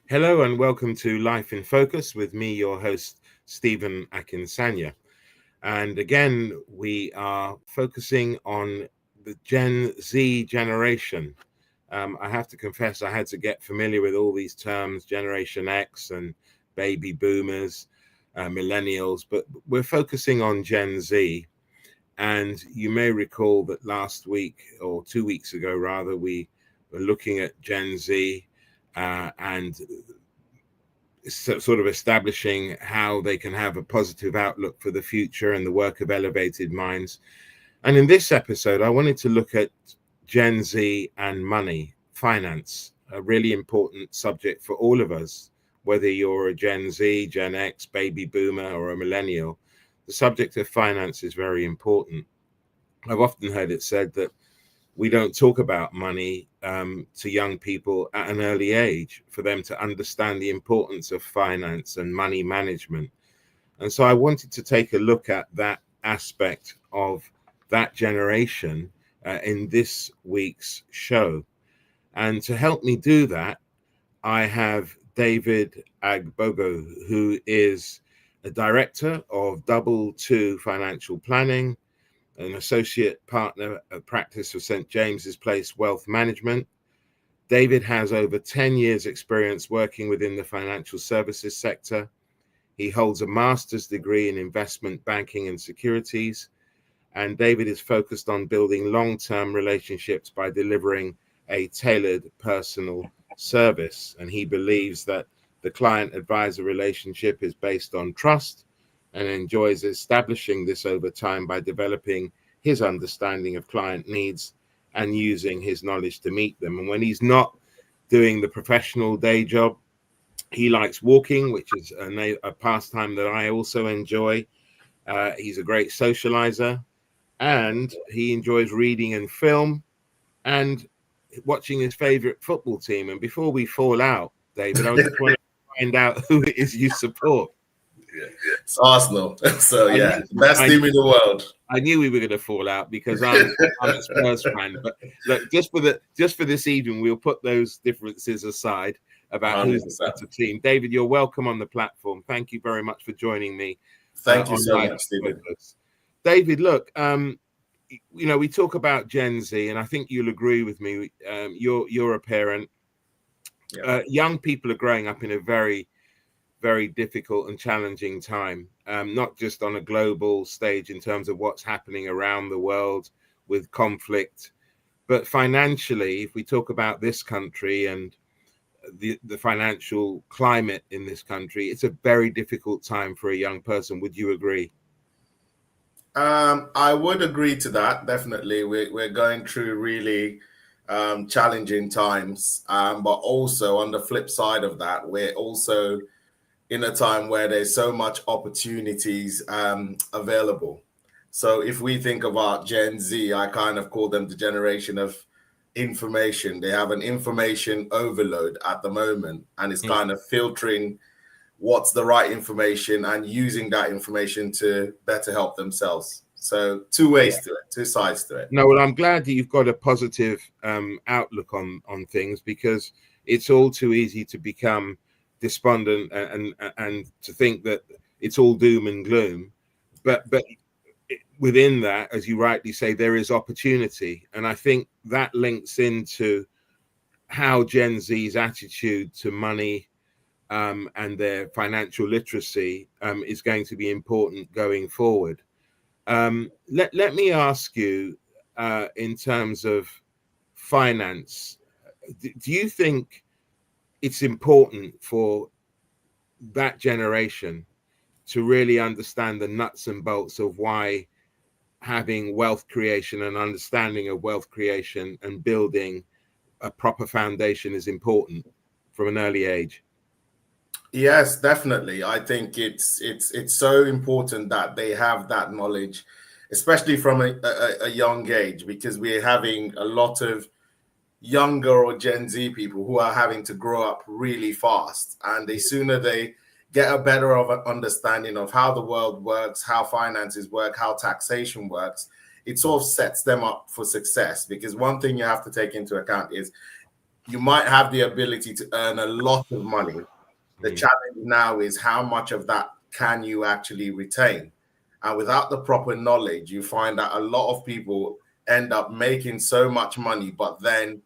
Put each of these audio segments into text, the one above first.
Hello and welcome to Life in Focus with me, your host, Stephen Akinsanya. And again, we are focusing on the Gen Z generation. I have to confess, I had to get familiar with all these terms, Generation X and baby boomers, millennials, but we're focusing on Gen Z. And you may recall that last week, or 2 weeks ago rather, we were looking at Gen Z and sort of establishing how they can have a positive outlook for the future and the work of elevated minds. And in this episode, I wanted to look at Gen Z and money, finance, a really important subject for all of us, whether you're a Gen Z, Gen X, baby boomer, or a millennial. The subject of finance is very important. I've often heard it said that we don't talk about money to young people at an early age for them to understand the importance of finance and money management. And so I wanted to take a look at that aspect of that generation in this week's show. And to help me do that, I have David Agbogo, who is a director of Double Two Financial Planning, an associate partner at practice of St. James's Place Wealth Management. David has over 10 years experience working within the financial services sector. He holds a master's degree in investment banking and securities. And David is focused on building long-term relationships by delivering a tailored personal service. And he believes that the client-advisor relationship is based on trust, and enjoys establishing this over time by developing his understanding of client needs and using his knowledge to meet them. And when he's not doing the professional day job, he likes walking, which is a pastime that I also enjoy. He's a great socializer, and he enjoys reading and film and watching his favorite football team. And before we fall out, David, I just want to find out who it is you support. Yeah. It's Arsenal. So yeah, best team in the world. I knew we were going to fall out because I'm a Spurs fan. But look, just for this evening, we'll put those differences aside about 100%. Who's the better team. David, you're welcome on the platform. Thank you very much for joining me. Thank you so much, Stephen. David, look, we talk about Gen Z, and I think you'll agree with me. You're a parent. Yeah. Young people are growing up in a very difficult and challenging time, not just on a global stage in terms of what's happening around the world with conflict, but financially, if we talk about this country and the financial climate in this country, it's a very difficult time for a young person. Would you agree? I would agree to that. Definitely. We're going through really challenging times, but also on the flip side of that, we're also in a time where there's so much opportunities available. So if we think about Gen Z, I kind of call them the generation of information. They have an information overload at the moment, and it's kind of filtering what's the right information and using that information to better help themselves. So two ways to it, two sides to it. No, well, I'm glad that you've got a positive outlook on things, because it's all too easy to become despondent and to think that it's all doom and gloom, but within that, as you rightly say, there is opportunity, and I think that links into how Gen Z's attitude to money and their financial literacy is going to be important going forward. Let me ask you, in terms of finance, do you think it's important for that generation to really understand the nuts and bolts of why having wealth creation and understanding of wealth creation and building a proper foundation is important from an early age? Yes, definitely. I think it's so important that they have that knowledge, especially from a young age, because we're having a lot of younger or Gen Z people who are having to grow up really fast, and the sooner they get a better of an understanding of how the world works, how finances work, how taxation works, it sort of sets them up for success. Because one thing you have to take into account is you might have the ability to earn a lot of money. The challenge now is how much of that can you actually retain? And without the proper knowledge, you find that a lot of people end up making so much money, but then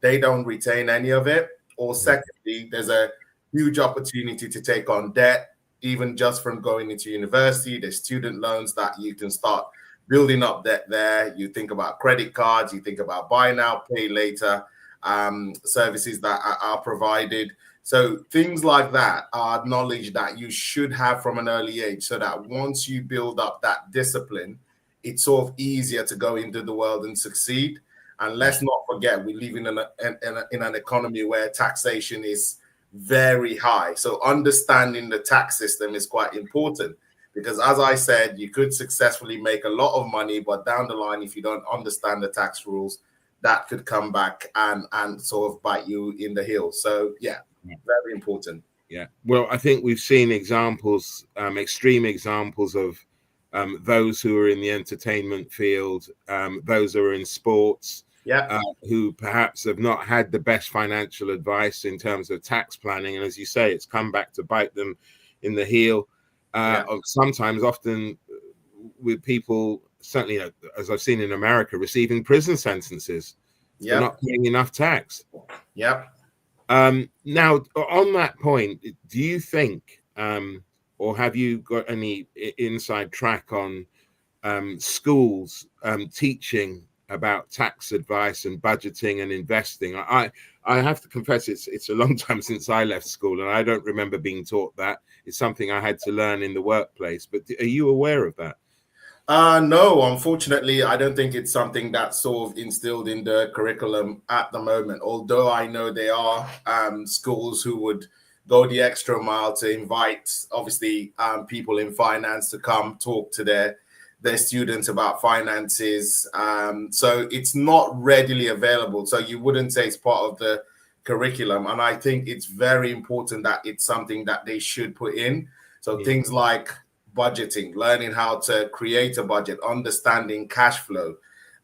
they don't retain any of it. Or secondly, there's a huge opportunity to take on debt, even just from going into university. There's student loans that you can start building up debt there. You think about credit cards, you think about buy now, pay later services that are provided. So things like that are knowledge that you should have from an early age, so that once you build up that discipline, it's sort of easier to go into the world and succeed. And let's not forget, we live in an economy where taxation is very high. So understanding the tax system is quite important, because as I said, you could successfully make a lot of money, but down the line, if you don't understand the tax rules, that could come back and sort of bite you in the heel. So yeah, very important. Yeah. Well, I think we've seen examples, extreme examples of those who are in the entertainment field, those who are in sports, who perhaps have not had the best financial advice in terms of tax planning. And as you say, it's come back to bite them in the heel. Sometimes, often with people, certainly, as I've seen in America, receiving prison sentences for not paying enough tax. Now, on that point, do you think, or have you got any inside track on schools teaching about tax advice and budgeting and investing? I have to confess, it's a long time since I left school, and I don't remember being taught that. It's something I had to learn in the workplace. But are you aware of that? No, unfortunately, I don't think it's something that's sort of instilled in the curriculum at the moment. Although I know there are schools who would go the extra mile to invite, obviously, people in finance to come talk to their students about finances. So it's not readily available. So you wouldn't say it's part of the curriculum. And I think it's very important that it's something that they should put in. So things like budgeting, learning how to create a budget, understanding cash flow.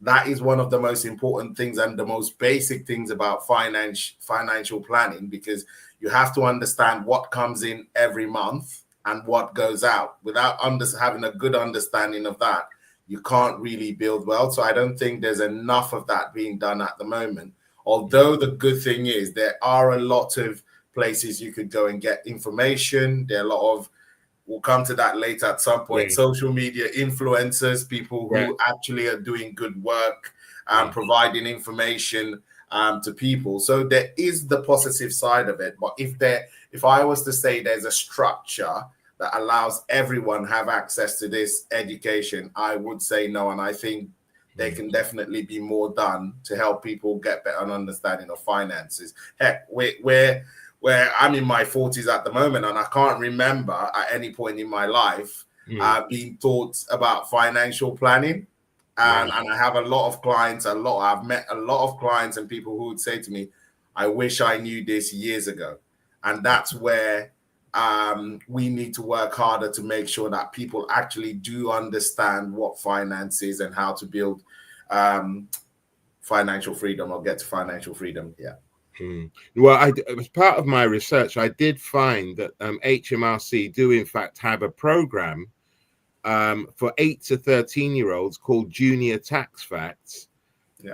That is one of the most important things and the most basic things about financial planning, because you have to understand what comes in every month and what goes out. Without having a good understanding of that, you can't really build wealth. So I don't think there's enough of that being done at the moment. Although the good thing is there are a lot of places you could go and get information. There are a lot of, we'll come to that later at some point, social media influencers, people who actually are doing good work and providing information to people. So there is the positive side of it. But if I was to say there's a structure that allows everyone have access to this education, I would say no. And I think there can definitely be more done to help people get better understanding of finances. Heck, where I'm in my 40s at the moment, and I can't remember at any point in my life being taught about financial planning. And I have a lot of clients, I've met a lot of clients and people who would say to me, I wish I knew this years ago. And that's where we need to work harder to make sure that people actually do understand what finance is and how to build financial freedom, or get to financial freedom. Well, as part of my research, I did find that HMRC do in fact have a program for 8 to 13-year-olds called Junior Tax Facts.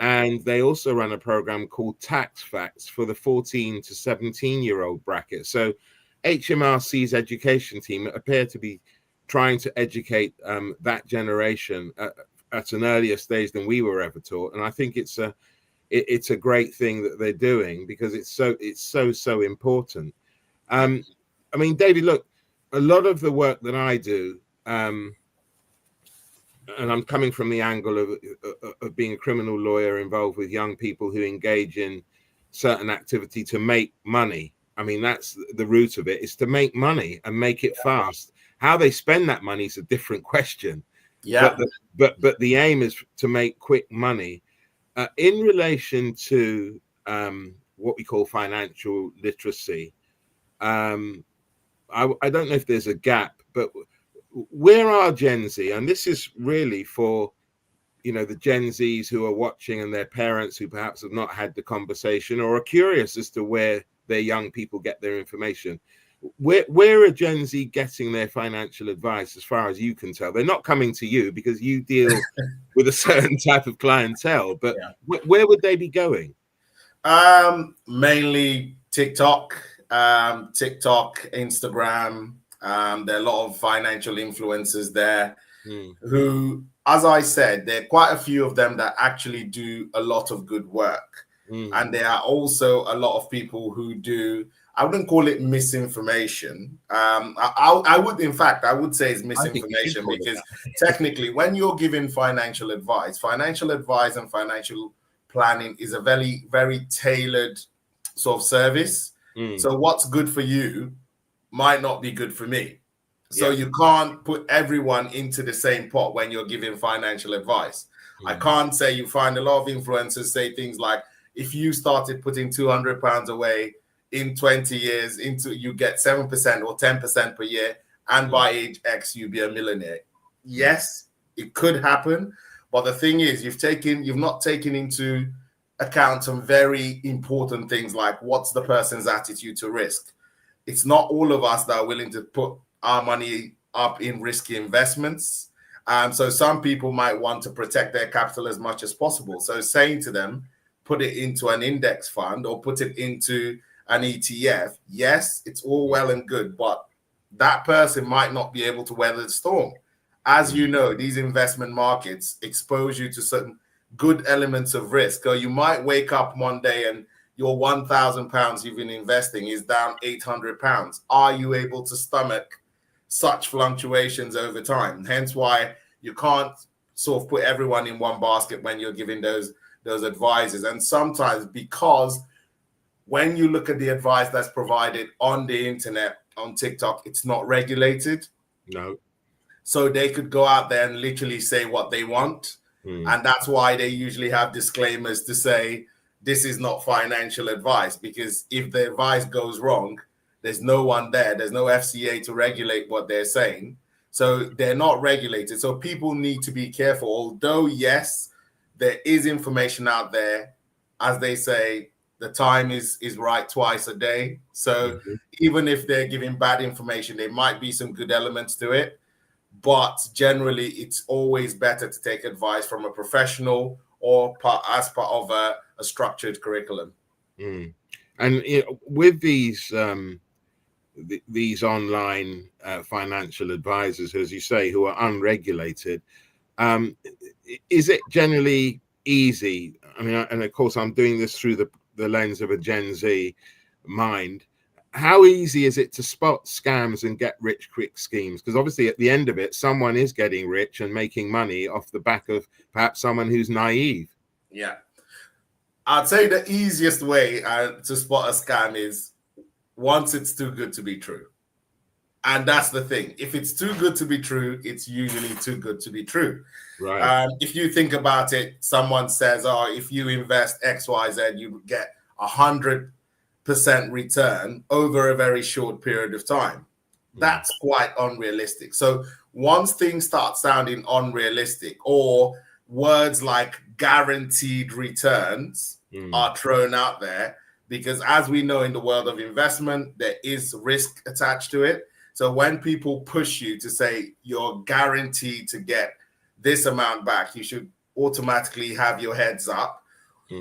And they also run a program called Tax Facts for the 14 to 17-year-old bracket. So HMRC's education team appear to be trying to educate that generation at an earlier stage than we were ever taught. And I think it's a great thing that they're doing, because it's so important. I mean, David, look, a lot of the work that I do, and I'm coming from the angle of being a criminal lawyer involved with young people who engage in certain activity to make money. I mean, that's the root of it, is to make money and make it fast. How they spend that money is a different question. But the aim is to make quick money. In relation to what we call financial literacy, I don't know if there's a gap, but where are Gen Z? And this is really for, the Gen Zs who are watching and their parents who perhaps have not had the conversation or are curious as to where their young people get their information. Where are Gen Z getting their financial advice, as far as you can tell? They're not coming to you because you deal with a certain type of clientele, but yeah. where would they be going? Mainly TikTok, Instagram. There are a lot of financial influencers there who, as I said, there are quite a few of them that actually do a lot of good work. And there are also a lot of people who do, I wouldn't call it misinformation. I would, in fact, I would say it's misinformation, because technically when you're giving financial advice and financial planning is a very, very tailored sort of service. So what's good for you might not be good for me. So you can't put everyone into the same pot when you're giving financial advice. I can't say, you find a lot of influencers say things like, if you started putting £200 away in 20 years, you get 7% or 10% per year, and by age X, you'll be a millionaire. Yes, it could happen. But the thing is, you've not taken into account some very important things, like what's the person's attitude to risk. It's not all of us that are willing to put our money up in risky investments. So some people might want to protect their capital as much as possible. So saying to them, put it into an index fund or put it into an ETF. Yes, it's all well and good, but that person might not be able to weather the storm. As you know, these investment markets expose you to certain good elements of risk. Or you might wake up one day and your £1,000 you've been investing is down £800. Are you able to stomach such fluctuations over time? Hence why you can't sort of put everyone in one basket when you're giving those advices. And sometimes, because when you look at the advice that's provided on the internet, on TikTok, it's not regulated. No. So they could go out there and literally say what they want. And that's why they usually have disclaimers to say, this is not financial advice, because if the advice goes wrong, there's no one there. There's no FCA to regulate what they're saying. So they're not regulated. So people need to be careful. Although, yes, there is information out there, as they say, the time is right twice a day. So even if they're giving bad information, there might be some good elements to it. But generally, it's always better to take advice from a professional or as part of a structured curriculum. And with these online financial advisors, as you say, who are unregulated, is it generally easy? I mean, and of course, I'm doing this through the lens of a Gen Z mind. How easy is it to spot scams and get rich quick schemes? Because obviously at the end of it, someone is getting rich and making money off the back of perhaps someone who's naive. Yeah. I'd say the easiest way to spot a scam is once it's too good to be true. And that's the thing. If it's too good to be true, it's usually too good to be true. Right. If you think about it, someone says, oh, if you invest XYZ, you get 100% return over a very short period of time. That's quite unrealistic. So once things start sounding unrealistic, or words like guaranteed returns are thrown out there, because as we know in the world of investment, there is risk attached to it. So when people push you to say you're guaranteed to get this amount back, you should automatically have your heads up.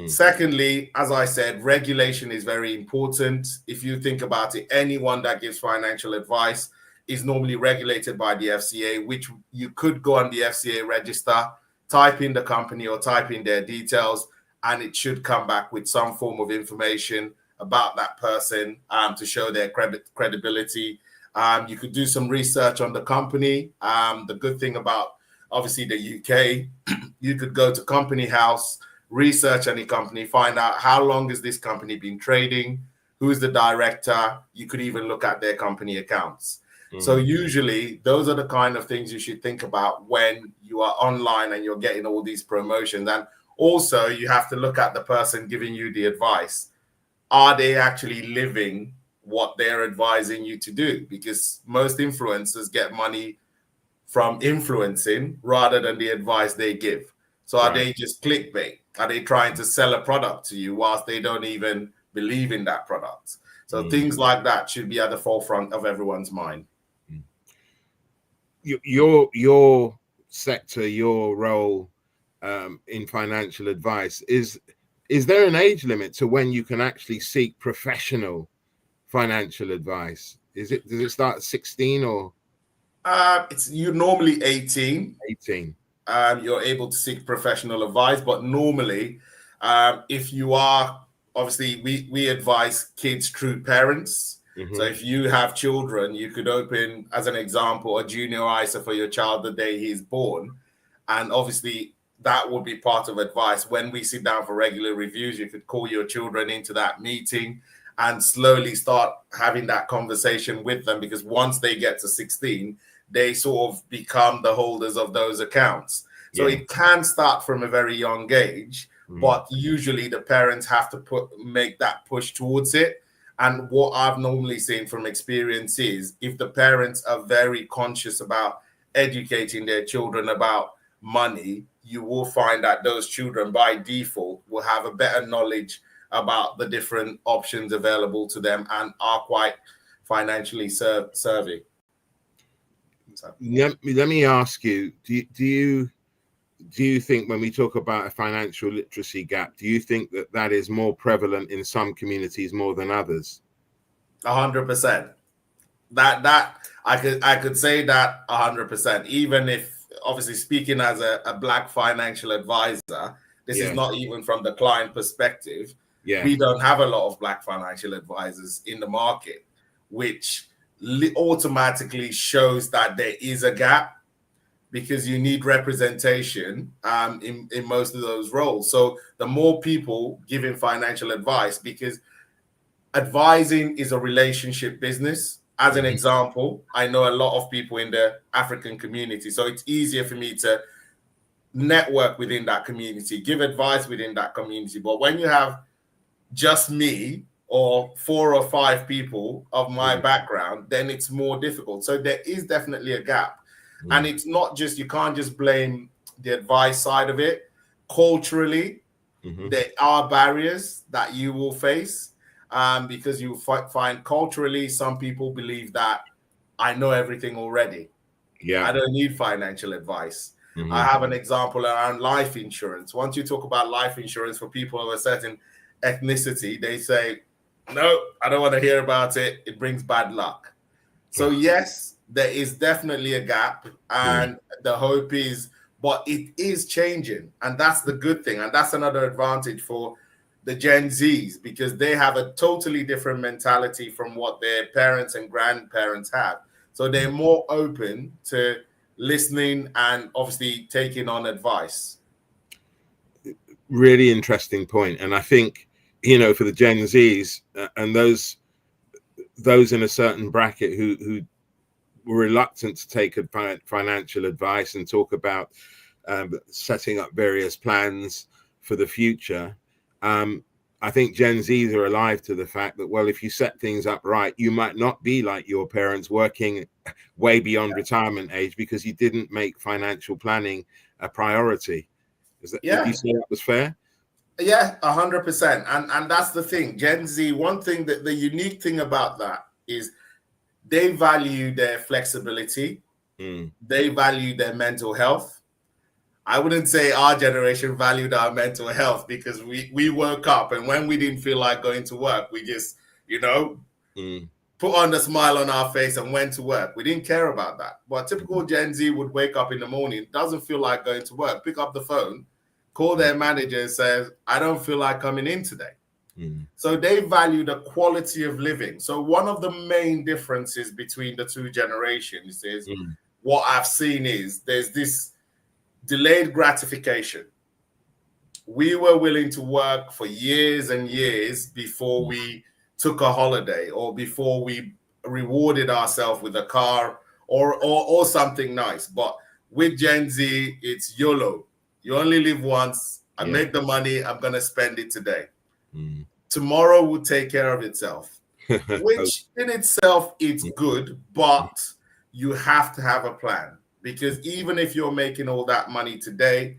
Secondly, as I said, regulation is very important. If you think about it, anyone that gives financial advice is normally regulated by the FCA, which you could go on the FCA register, type in the company or type in their details, and it should come back with some form of information about that person to show their credibility. You could do some research on the company. The good thing about, obviously, the UK, you could go to Company House, research any company, find out how long has this company been trading, who's the director. You could even look at their company accounts. So usually those are the kind of things you should think about when you are online and you're getting all these promotions. And also you have to look at the person giving you the advice. Are they actually living what they're advising you to do, because most influencers get money from influencing rather than the advice they give. So are they just clickbait? Are they trying to sell a product to you whilst they don't even believe in that product? So things like that should be at the forefront of everyone's mind. Your sector, your role in financial advice, is there an age limit to when you can actually seek professional financial advice? Does it start at 16 or? It's you normally 18. 18. You're able to seek professional advice, but normally, if you are, obviously, we advise kids through parents. So if you have children, you could open, as an example, a junior ISA for your child the day he's born. And obviously, that would be part of advice. When we sit down for regular reviews, you could call your children into that meeting and slowly start having that conversation with them, because once they get to 16, they sort of become the holders of those accounts. So it can start from a very young age, but usually the parents have to make that push towards it. And what I've normally seen from experience is, if the parents are very conscious about educating their children about money, you will find that those children by default will have a better knowledge about the different options available to them and are quite financially savvy. So. Let me ask you, do you think, when we talk about a financial literacy gap, do you think that is more prevalent in some communities more than others? 100%. That I could say that 100%. Even if, obviously, speaking as a Black financial advisor, this is not even from the client perspective. We don't have a lot of Black financial advisors in the market, which automatically shows that there is a gap, because you need representation in most of those roles. So the more people giving financial advice, because advising is a relationship business. As an example, I know a lot of people in the African community, so it's easier for me to network within that community, give advice within that community. But when you have just me or 4 or 5 people of my background, then it's more difficult. So there is definitely a gap. And it's not just, you can't just blame the advice side of it. Culturally, there are barriers that you will face, because you find culturally, some people believe that I know everything already. I don't need financial advice. I have an example around life insurance. Once you talk about life insurance for people of a certain ethnicity, they say, no, I don't want to hear about it. It brings bad luck. So yes, there is definitely a gap, and the hope is, but it is changing, and that's the good thing. And that's another advantage for the Gen Zs, because they have a totally different mentality from what their parents and grandparents have. So they're more open to listening and obviously taking on advice. Really interesting point. And I think, for the Gen Zs and those in a certain bracket who were reluctant to take financial advice and talk about setting up various plans for the future, I think Gen Zs are alive to the fact that, well, if you set things up right, you might not be like your parents working way beyond retirement age because you didn't make financial planning a priority. Would you say that was fair? Yeah, 100%. And that's the thing. Gen Z, one thing that the unique thing about that is they value their flexibility. They value their mental health. I wouldn't say our generation valued our mental health, because we woke up, and when we didn't feel like going to work, we just, put on the smile on our face and went to work. We didn't care about that. But typical Gen Z would wake up in the morning, doesn't feel like going to work, pick up the phone, call their manager and says, I don't feel like coming in today. So they value the quality of living. So one of the main differences between the two generations is what I've seen is there's this delayed gratification. We were willing to work for years and years before we took a holiday, or before we rewarded ourselves with a car or something nice. But with Gen Z, it's YOLO. You only live once. I make the money. I'm going to spend it today. Tomorrow will take care of itself. which in itself it's good, but you have to have a plan, because even if you're making all that money today,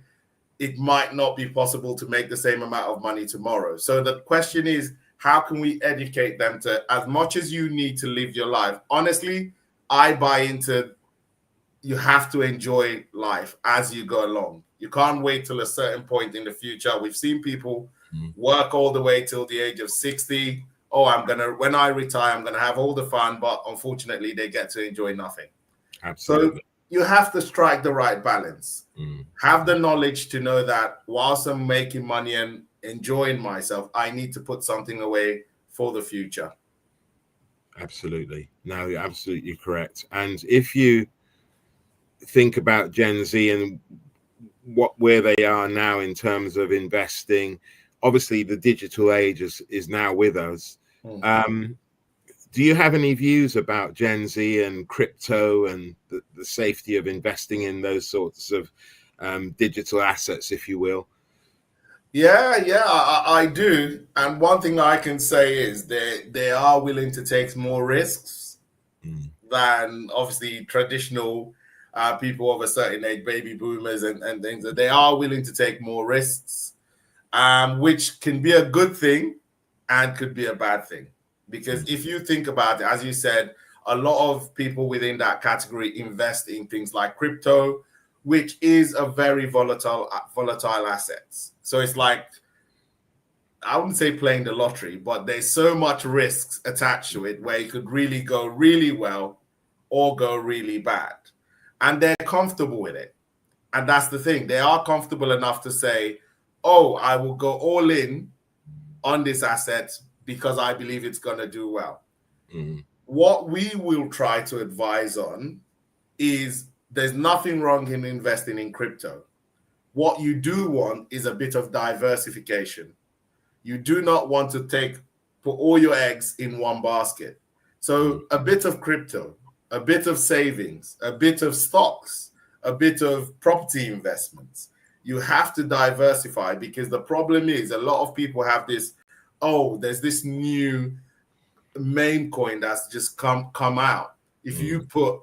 it might not be possible to make the same amount of money tomorrow. So the question is, how can we educate them to, as much as you need to live your life? Honestly, I buy into, you have to enjoy life as you go along. You can't wait till a certain point in the future. We've seen people work all the way till the age of 60. Oh, when I retire, I'm gonna have all the fun, but unfortunately they get to enjoy nothing. Absolutely. So you have to strike the right balance. Have the knowledge to know that whilst I'm making money and enjoying myself, I need to put something away for the future. Absolutely. No, you're absolutely correct. And if you think about Gen Z and where they are now in terms of investing, obviously the digital age is now with us. Do you have any views about Gen Z and crypto and the safety of investing in those sorts of digital assets, if you will? Yeah, I do. And one thing I can say is they are willing to take more risks than obviously traditional people of a certain age, baby boomers and things. That they are willing to take more risks, which can be a good thing and could be a bad thing. Because if you think about it, as you said, a lot of people within that category invest in things like crypto, which is a very volatile asset. So it's like, I wouldn't say playing the lottery, but there's so much risks attached to it where it could really go really well or go really bad. And they're comfortable with it. And that's the thing. They are comfortable enough to say, oh, I will go all in on this asset because I believe it's going to do well. What we will try to advise on is there's nothing wrong in investing in crypto. What you do want is a bit of diversification. You do not want to put all your eggs in one basket. So a bit of crypto, a bit of savings, a bit of stocks, a bit of property investments. You have to diversify, because the problem is a lot of people have this, oh, there's this new meme coin that's just come out. If you put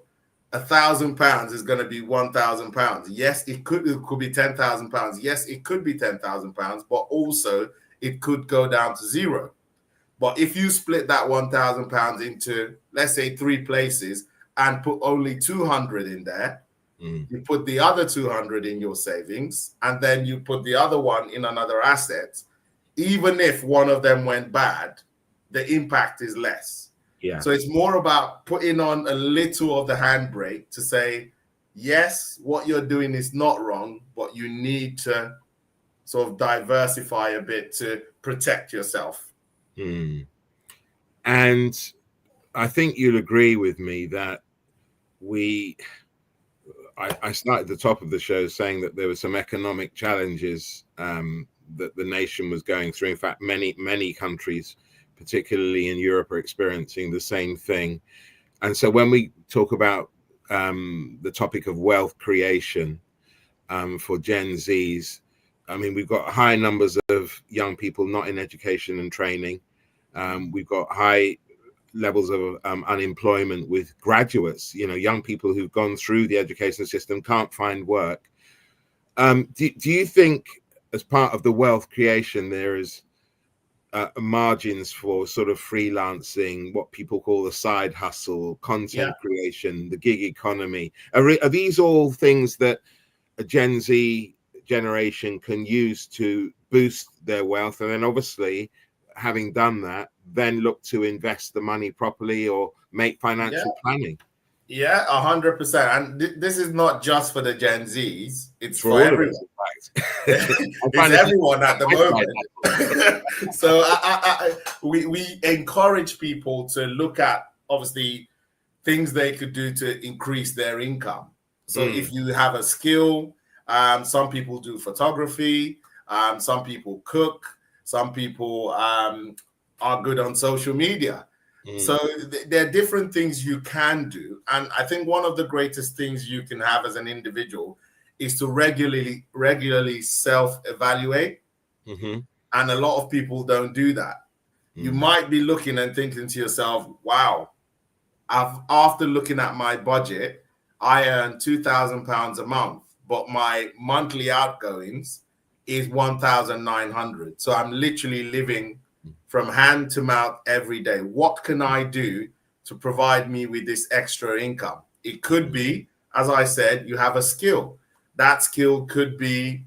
£1,000, is going to be £1,000. Yes, it could be £10,000. Yes, it could be £10,000, but also it could go down to zero. But if you split that £1,000 into, let's say, 3 places and put only 200 in there, you put the other 200 in your savings, and then you put the other one in another asset, even if one of them went bad, the impact is less. Yeah. So it's more about putting on a little of the handbrake to say, yes, what you're doing is not wrong, but you need to sort of diversify a bit to protect yourself. And I think you'll agree with me that I started at the top of the show saying that there were some economic challenges that the nation was going through. In fact, many countries, particularly in Europe, are experiencing the same thing. And so when we talk about the topic of wealth creation for Gen Zs, I mean, we've got high numbers of young people not in education and training. We've got high levels of unemployment with graduates, young people who've gone through the education system can't find work. Do you think, as part of the wealth creation, there is margins for sort of freelancing, what people call the side hustle, content creation, the gig economy? Are these all things that a Gen Z generation can use to boost their wealth? And then obviously, having done that, then look to invest the money properly or make financial planning? Yeah, 100%. And this is not just for the Gen Zs. It's for all everyone. of us, in fact. It's everyone at the moment. So we encourage people to look at, obviously, things they could do to increase their income. So if you have a skill, some people do photography, some people cook, some people are good on social media. So there are different things you can do. And I think one of the greatest things you can have as an individual is to regularly self-evaluate. And a lot of people don't do that. You might be looking and thinking to yourself, wow, after looking at my budget, I earn £2,000 a month, but my monthly outgoings is 1,900. So I'm literally living from hand to mouth every day. What can I do to provide me with this extra income? It could be, as I said, you have a skill. That skill could be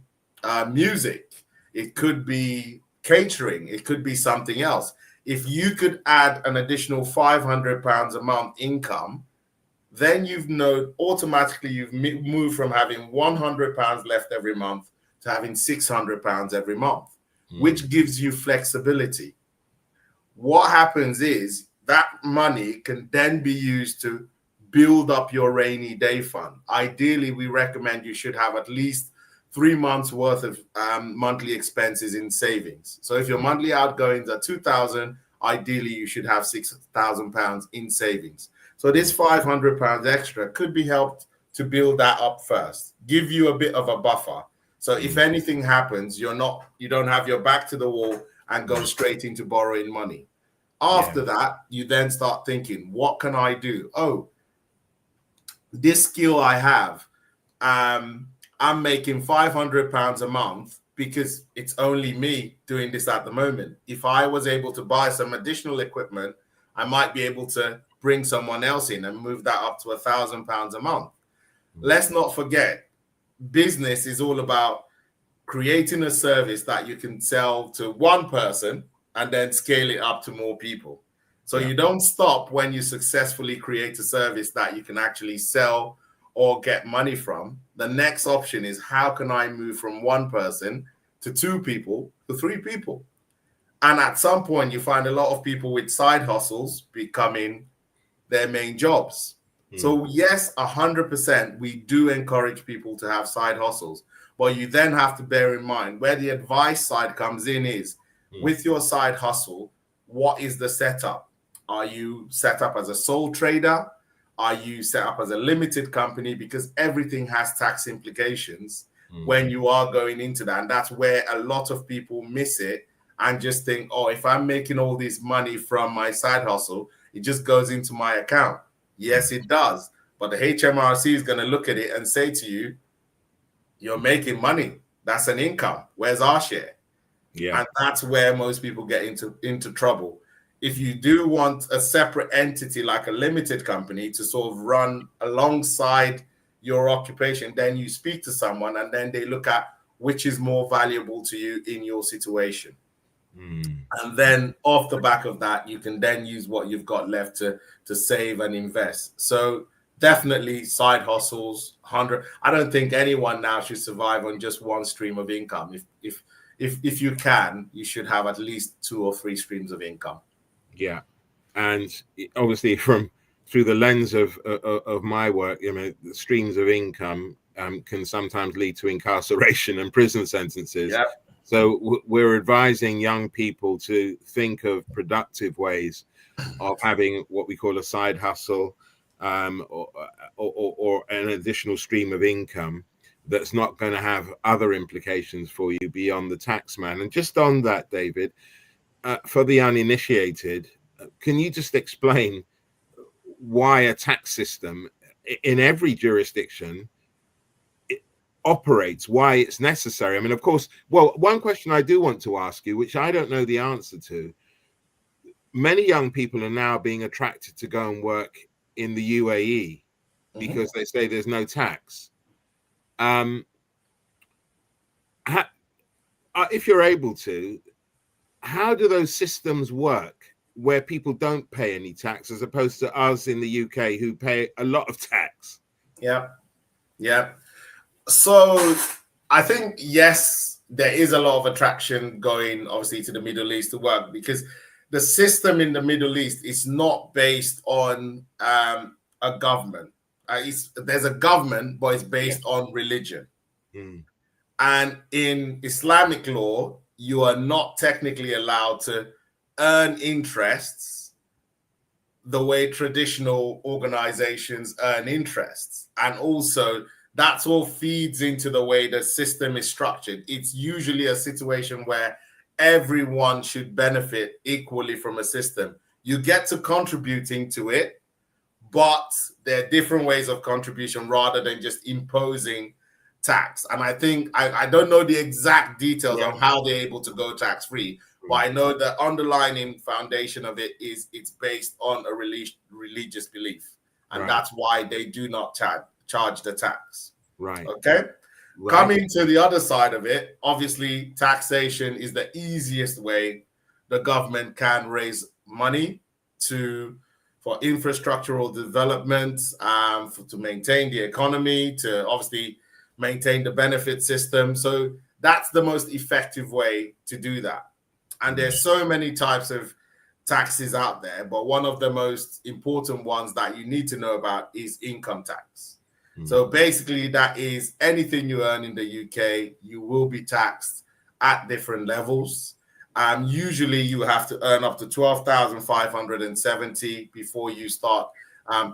music. It could be catering. It could be something else. If you could add an additional £500 a month income, then automatically you've moved from having £100 left every month to having £600 every month, which gives you flexibility. What happens is that money can then be used to build up your rainy day fund. Ideally, we recommend you should have at least 3 months worth of monthly expenses in savings. So if your monthly outgoings are 2,000, ideally you should have £6,000 in savings. So this £500 extra could be helped to build that up first, give you a bit of a buffer. So if anything happens, you don't have your back to the wall and go straight into borrowing money. After that, you then start thinking, what can I do? Oh, this skill I have, I'm making £500 a month because it's only me doing this at the moment. If I was able to buy some additional equipment, I might be able to bring someone else in and move that up to £1,000 a month. Let's not forget, business is all about creating a service that you can sell to one person and then scale it up to more people. So you don't stop when you successfully create a service that you can actually sell or get money from. The next option is, how can I move from one person to 2 people to 3 people? And at some point, you find a lot of people with side hustles becoming their main jobs. So yes, 100%, we do encourage people to have side hustles. But you then have to bear in mind where the advice side comes in is, with your side hustle, what is the setup? Are you set up as a sole trader? Are you set up as a limited company? Because everything has tax implications when you are going into that. And that's where a lot of people miss it and just think, oh, if I'm making all this money from my side hustle, it just goes into my account. Yes, it does. But the HMRC is going to look at it and say to you, you're making money. That's an income. Where's our share? And that's where most people get into trouble. If you do want a separate entity like a limited company to sort of run alongside your occupation, then you speak to someone and then they look at which is more valuable to you in your situation. And then off the back of that, you can then use what you've got left to save and invest. So definitely side hustles, 100. I don't think anyone now should survive on just one stream of income. If you can, you should have at least 2 or 3 streams of income. Yeah, and obviously through the lens of my work, the streams of income can sometimes lead to incarceration and prison sentences. Yeah. So we're advising young people to think of productive ways of having what we call a side hustle, or an additional stream of income that's not going to have other implications for you beyond the tax man. And just on that, David, for the uninitiated, can you just explain why a tax system in every jurisdiction operates, why it's necessary? I mean, of course, well, one question I do want to ask you, which I don't know the answer to, many young people are now being attracted to go and work in the UAE because they say there's no tax. If you're able to, how do those systems work where people don't pay any tax as opposed to us in the UK who pay a lot of tax? Yeah. So I think, yes, there is a lot of attraction going obviously to the Middle East to work because the system in the Middle East is not based on a government. There's a government, but it's based on religion. And in Islamic law, you are not technically allowed to earn interests the way traditional organizations earn interests. And also, that's all feeds into the way the system is structured. It's usually a situation where everyone should benefit equally from a system. You get to contributing to it, but there are different ways of contribution rather than just imposing tax. And I think I don't know the exact details on how they're able to go tax free, but I know the underlying foundation of it is it's based on a religious belief, and that's why they do not charge the tax. Right. Okay. Right. Coming to the other side of it, obviously, taxation is the easiest way the government can raise money for infrastructural development, to maintain the economy, to obviously maintain the benefit system. So that's the most effective way to do that. And there's so many types of taxes out there, but one of the most important ones that you need to know about is income tax. So basically, that is anything you earn in the UK, you will be taxed at different levels. Usually, you have to earn up to 12,570 before you start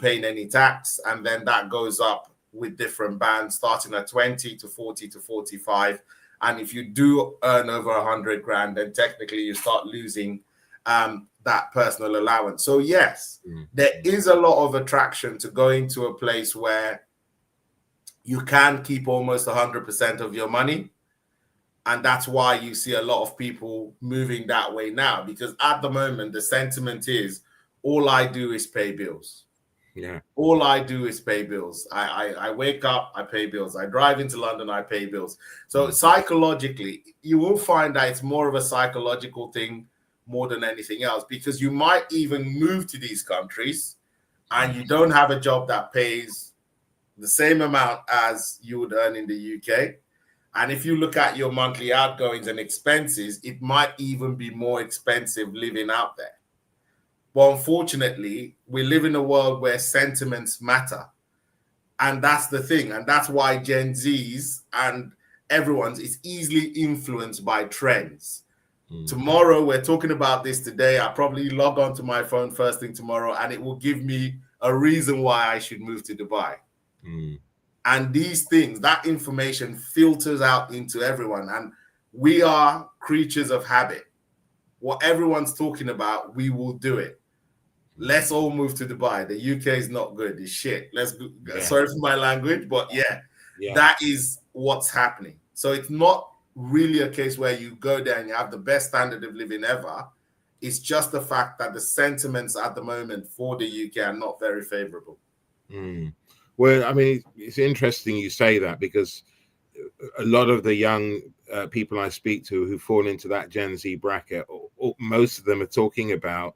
paying any tax, and then that goes up with different bands, starting at 20 to 40 to 45. And if you do earn over 100 grand, then technically you start losing that personal allowance. So yes, there is a lot of attraction to going to a place where you can keep almost 100% of your money. And that's why you see a lot of people moving that way now, because at the moment, the sentiment is all I do is pay bills. Yeah. All I do is pay bills. I wake up, I pay bills. I drive into London, I pay bills. So psychologically, you will find that it's more of a psychological thing more than anything else, because you might even move to these countries and you don't have a job that pays the same amount as you would earn in the UK. And if you look at your monthly outgoings and expenses, it might even be more expensive living out there. But unfortunately, we live in a world where sentiments matter. And that's the thing. And that's why Gen Zs and everyone's is easily influenced by trends. Tomorrow, we're talking about this today. I probably log on to my phone first thing tomorrow, and it will give me a reason why I should move to Dubai. And these things, that information filters out into everyone. And we are creatures of habit. What everyone's talking about, we will do it. Let's all move to Dubai. The UK is not good. It's shit. Sorry for my language, but that is what's happening. So it's not really a case where you go there and you have the best standard of living ever. It's just the fact that the sentiments at the moment for the UK are not very favorable. Well, I mean, it's interesting you say that, because a lot of the young people I speak to who fall into that Gen Z bracket, most of them are talking about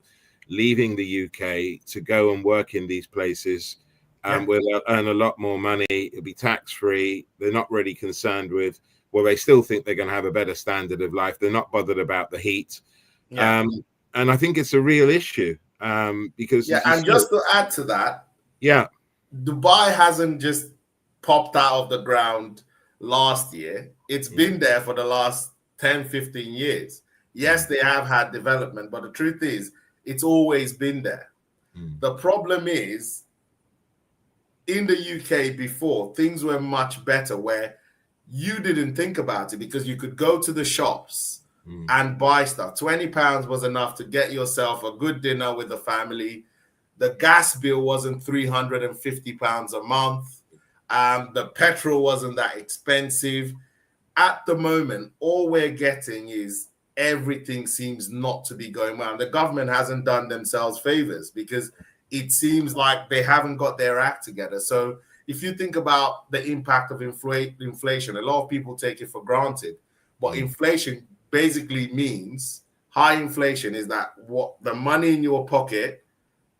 leaving the UK to go and work in these places where they'll earn a lot more money. It'll be tax-free. They're not really concerned with, well, they still think they're going to have a better standard of life. They're not bothered about the heat. And I think it's a real issue because... and just to add to that, Dubai hasn't just popped out of the ground last year. It's been there for the last 10, 15 years. Yes, they have had development, but the truth is, it's always been there. The problem is, in the UK before, things were much better where you didn't think about it because you could go to the shops and buy stuff. £20 was enough to get yourself a good dinner with the family. The gas bill wasn't £350 a month. The petrol wasn't that expensive. At the moment, all we're getting is everything seems not to be going well. And the government hasn't done themselves favors because it seems like they haven't got their act together. So if you think about the impact of inflation, a lot of people take it for granted. But inflation basically means, high inflation is that what the money in your pocket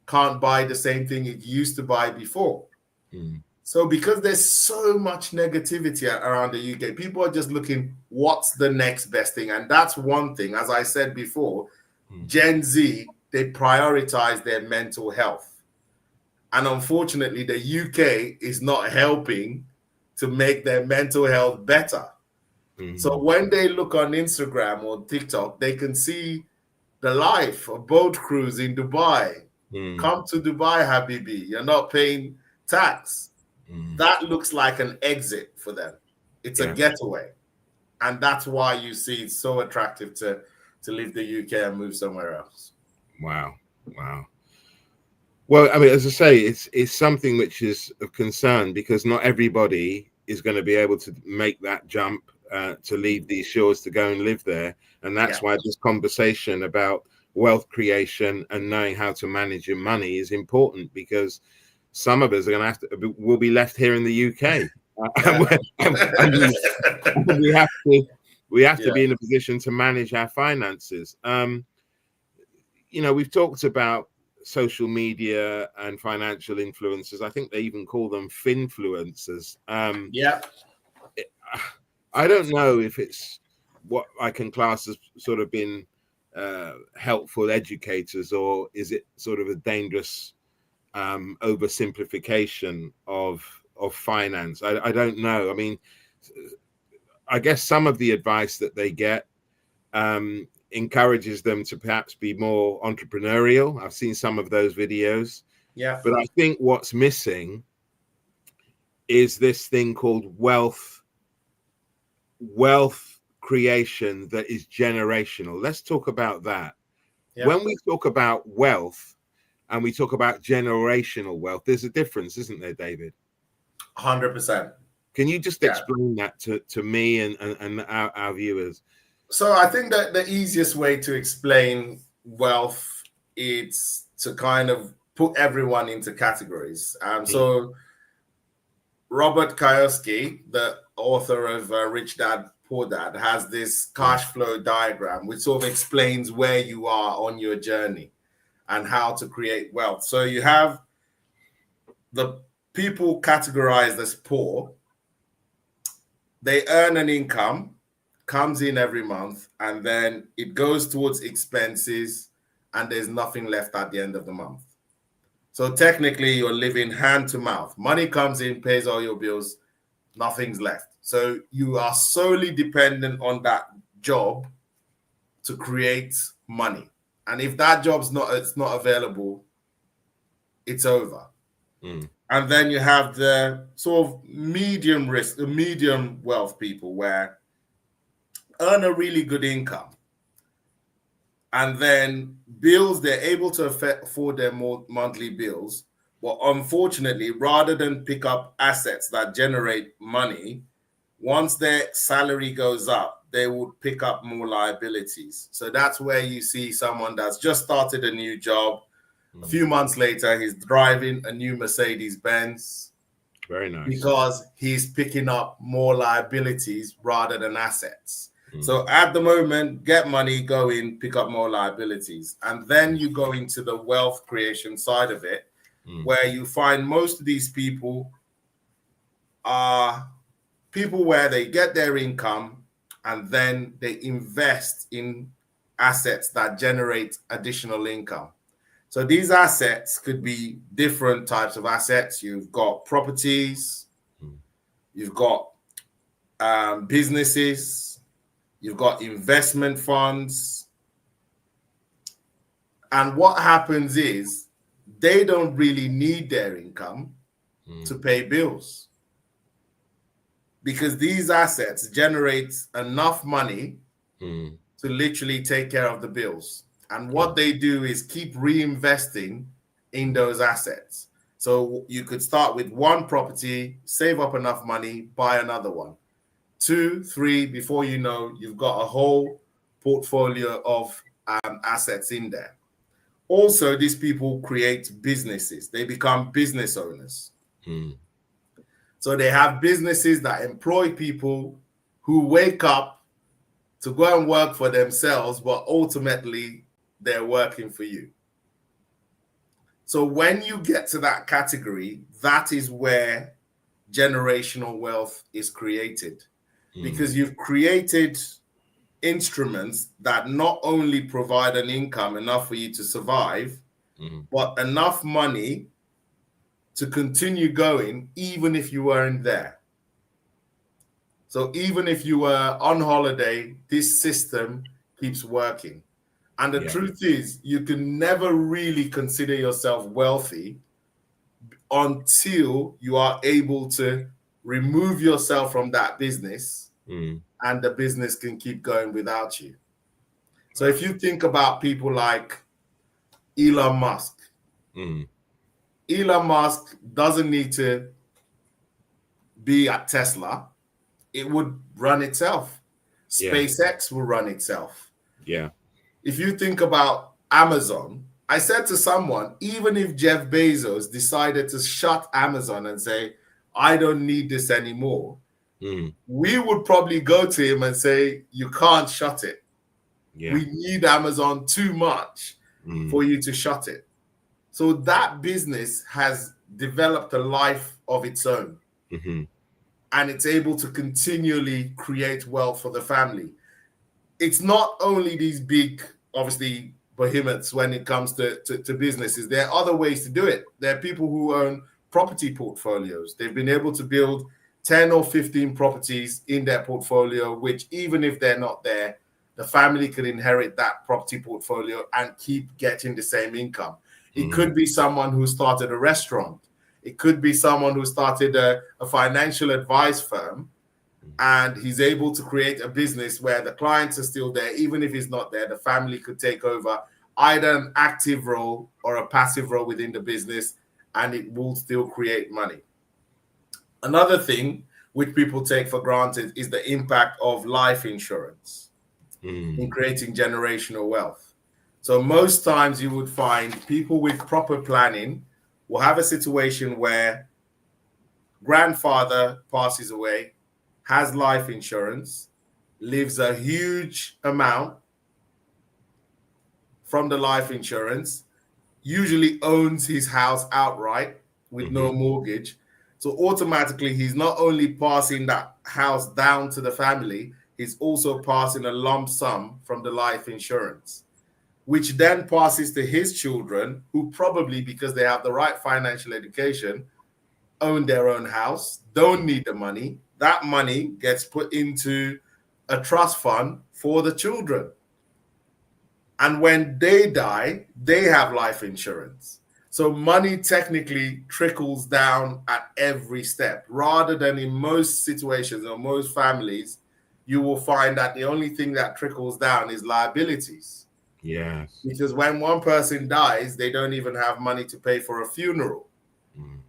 can't buy the same thing it used to buy before. So because there's so much negativity around the UK, people are just looking, what's the next best thing? And that's one thing. As I said before, Gen Z, they prioritize their mental health. And unfortunately, the UK is not helping to make their mental health better. So when they look on Instagram or TikTok, they can see the life of boat crews in Dubai. Come to Dubai, Habibi. You're not paying tax. That looks like an exit for them. It's a getaway. And that's why you see it's so attractive to to leave the UK and move somewhere else. Wow. Well, I mean, as I say, it's something which is of concern, because not everybody is going to be able to make that jump to leave these shores to go and live there. And that's why this conversation about wealth creation and knowing how to manage your money is important, because some of us are going to will be left here in the UK. And we have to be in a position to manage our finances. We've talked about social media and financial influencers. I think they even call them finfluencers. I don't know if it's what I can class as sort of been helpful educators, or is it sort of a dangerous oversimplification of finance? I don't know. I mean, I guess some of the advice that they get encourages them to perhaps be more entrepreneurial. I've seen some of those videos. But I think what's missing is this thing called wealth creation that is generational. Let's talk about that. When we talk about wealth and we talk about generational wealth, there's a difference, isn't there, David? 100%. Can you just explain that to me and our viewers? So I think that the easiest way to explain wealth is to kind of put everyone into categories. So Robert Kiyosaki, the author of Rich Dad, Poor Dad, has this cash flow diagram which sort of explains where you are on your journey and how to create wealth. So you have the people categorized as poor. They earn an income, comes in every month, and then it goes towards expenses, and there's nothing left at the end of the month. So technically, you're living hand to mouth. Money comes in, pays all your bills, nothing's left. So you are solely dependent on that job to create money. And if that job's not available, it's over. And then you have the sort of medium risk, the medium wealth people, where earn a really good income, and then bills, they're able to afford their monthly bills. But unfortunately, rather than pick up assets that generate money, once their salary goes up, they would pick up more liabilities. So that's where you see someone that's just started a new job. A few months later, he's driving a new Mercedes Benz. Very nice. Because he's picking up more liabilities rather than assets. So at the moment, get money, go in, pick up more liabilities. And then you go into the wealth creation side of it, where you find most of these people are people where they get their income and then they invest in assets that generate additional income. So these assets could be different types of assets. You've got properties, you've got businesses, you've got investment funds. And what happens is they don't really need their income to pay bills, because these assets generate enough money to literally take care of the bills. And what they do is keep reinvesting in those assets. So you could start with one property, save up enough money, buy another one. 2, 3, before you know, you've got a whole portfolio of assets in there. Also, these people create businesses. They become business owners. So they have businesses that employ people who wake up to go and work for themselves, but ultimately they're working for you. So when you get to that category, that is where generational wealth is created, because you've created instruments that not only provide an income enough for you to survive, but enough money to continue going even if you weren't there. So even if you were on holiday, this system keeps working. And the truth is, you can never really consider yourself wealthy until you are able to remove yourself from that business and the business can keep going without you. So if you think about people like Elon Musk, Elon Musk doesn't need to be at Tesla. It would run itself. SpaceX will run itself. Yeah. If you think about Amazon, I said to someone, even if Jeff Bezos decided to shut Amazon and say, I don't need this anymore, we would probably go to him and say, you can't shut it. Yeah. We need Amazon too much for you to shut it. So that business has developed a life of its own. And it's able to continually create wealth for the family. It's not only these big, obviously, behemoths when it comes to businesses. There are other ways to do it. There are people who own property portfolios. They've been able to build 10 or 15 properties in their portfolio, which even if they're not there, the family could inherit that property portfolio and keep getting the same income. It could be someone who started a restaurant. It could be someone who started a financial advice firm, and he's able to create a business where the clients are still there. Even if he's not there, the family could take over either an active role or a passive role within the business, and it will still create money. Another thing which people take for granted is the impact of life insurance in creating generational wealth. So most times you would find people with proper planning will have a situation where grandfather passes away, has life insurance, leaves a huge amount from the life insurance, usually owns his house outright with no mortgage. So automatically, he's not only passing that house down to the family, he's also passing a lump sum from the life insurance, which then passes to his children, who probably, because they have the right financial education, own their own house, don't need the money. That money gets put into a trust fund for the children. And when they die, they have life insurance. So money technically trickles down at every step, rather than in most situations or most families, you will find that the only thing that trickles down is liabilities. Yes. Because when one person dies, they don't even have money to pay for a funeral.